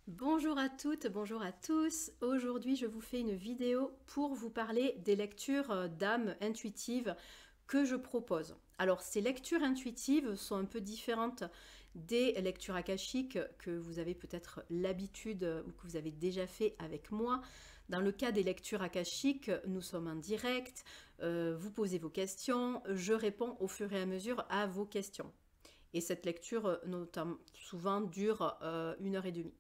Bonjour à toutes, bonjour à tous. Aujourd'hui, je vous fais une vidéo pour vous parler des lectures d'âme intuitives que je propose. Alors, ces lectures intuitives sont un peu différentes des lectures akashiques que vous avez peut-être l'habitude ou que vous avez déjà fait avec moi. Dans le cas des lectures akashiques, nous sommes en direct, vous posez vos questions, je réponds au fur et à mesure à vos questions. Et cette lecture, notamment, souvent dure 1 heure et demie.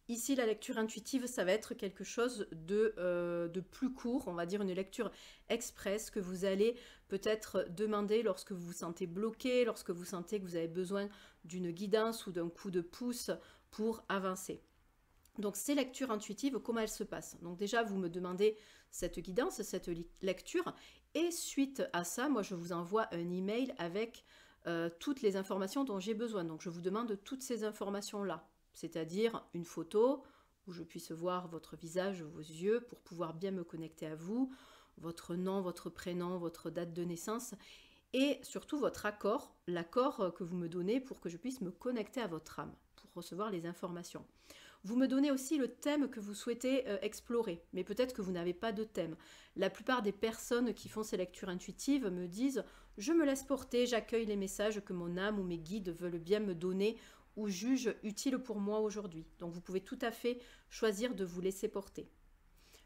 Ici, la lecture intuitive, ça va être quelque chose de plus court, on va dire une lecture express que vous allez peut-être demander lorsque vous vous sentez bloqué, lorsque vous sentez que vous avez besoin d'une guidance ou d'un coup de pouce pour avancer. Donc ces lectures intuitives, comment elles se passent? Donc déjà, vous me demandez cette guidance, cette lecture, et suite à ça, moi je vous envoie un email avec toutes les informations dont j'ai besoin. Donc je vous demande toutes ces informations-là, c'est-à-dire une photo où je puisse voir votre visage, vos yeux, pour pouvoir bien me connecter à vous, votre nom, votre prénom, votre date de naissance, et surtout votre accord, l'accord que vous me donnez pour que je puisse me connecter à votre âme, pour recevoir les informations. Vous me donnez aussi le thème que vous souhaitez explorer, mais peut-être que vous n'avez pas de thème. La plupart des personnes qui font ces lectures intuitives me disent « Je me laisse porter, j'accueille les messages que mon âme ou mes guides veulent bien me donner ou jugent utiles pour moi aujourd'hui. » Donc vous pouvez tout à fait choisir de vous laisser porter.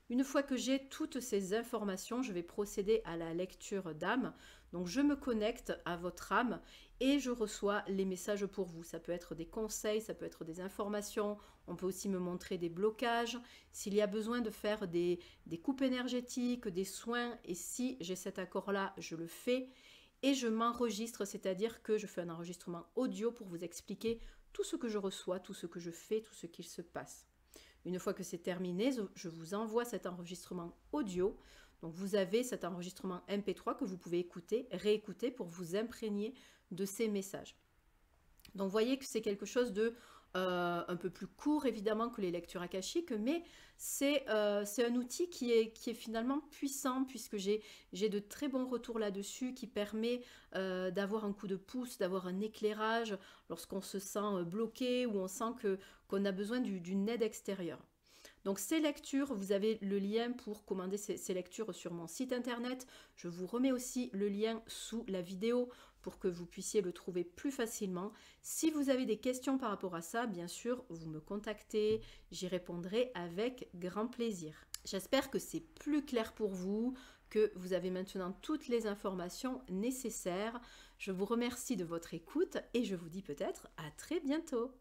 Une fois que j'ai toutes ces informations, je vais procéder à la lecture d'âme. Donc je me connecte à votre âme et je reçois les messages pour vous. Ça peut être des conseils, ça peut être des informations. On peut aussi me montrer des blocages. S'il y a besoin de faire des coupes énergétiques, des soins, et si j'ai cet accord-là, je le fais. Et je m'enregistre, c'est-à-dire que je fais un enregistrement audio pour vous expliquer tout ce que je reçois, tout ce que je fais, tout ce qu'il se passe. Une fois que c'est terminé, je vous envoie cet enregistrement audio. Donc vous avez cet enregistrement MP3 que vous pouvez écouter, réécouter pour vous imprégner de ces messages. Donc vous voyez que c'est quelque chose de un peu plus court évidemment que les lectures akashiques, mais c'est un outil qui est finalement puissant puisque j'ai de très bons retours là-dessus qui permet d'avoir un coup de pouce, d'avoir un éclairage lorsqu'on se sent bloqué ou on sent qu'on a besoin d'une aide extérieure. Donc ces lectures, vous avez le lien pour commander ces lectures sur mon site internet. Je vous remets aussi le lien sous la vidéo pour que vous puissiez le trouver plus facilement. Si vous avez des questions par rapport à ça, bien sûr, vous me contactez, j'y répondrai avec grand plaisir. J'espère que c'est plus clair pour vous, que vous avez maintenant toutes les informations nécessaires. Je vous remercie de votre écoute et je vous dis peut-être à très bientôt.